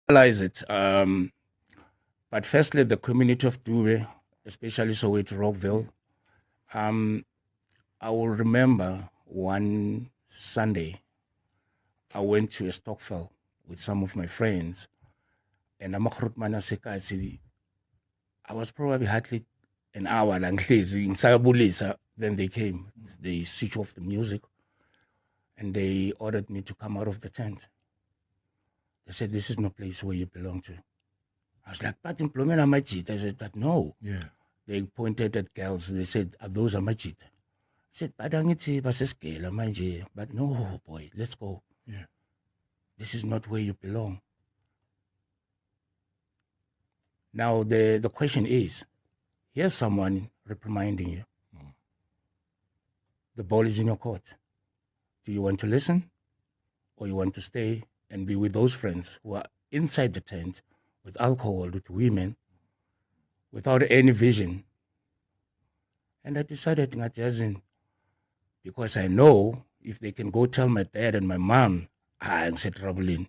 realize it. But firstly, the community of Dube, especially Soweto Rockville, I will remember one Sunday, I went to a Stockfell with some of my friends, and I was probably hardly an hour lang hlezi ngisabulisa. Then they came, they switched off the music, and they ordered me to come out of the tent. They said, "This is no place where you belong to." I was like, "But employment am I cheat?" I said, "But no." Yeah. They pointed at girls. They said, "Those are my cheat." I said, "But no, boy, let's go. Yeah. This is not where you belong." Now, the question is, here's someone reprimanding you. The ball is in your court. Do you want to listen, or you want to stay and be with those friends who are inside the tent with alcohol, with women, without any vision? And I decided, because I know if they can go tell my dad and my mom, I'm troubling.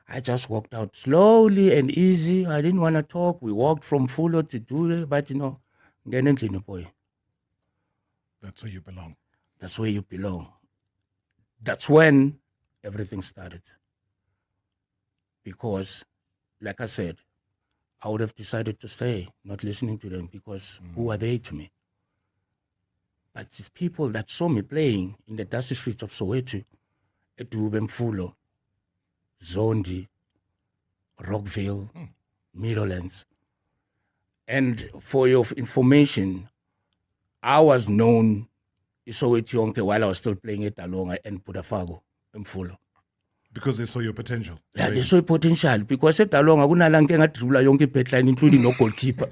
I just walked out slowly and easy. I didn't want to talk. We walked from Fulo to Dule, but boy. That's where you belong. That's where you belong. That's when everything started. Because, like I said, I would have decided to stay, not listening to them, because who are they to me? But it's people that saw me playing in the dusty streets of Soweto, Dube, Mfulo, Zondi, Rockville, Meadowlands. And for your information, I was known in Soweto Yonke while I was still playing at Alonga and Budafago, Mfulo. Because they saw your potential. Yeah, they saw potential. Because at Alonga, kunalanke ngadrula yonke backline, including no goalkeeper.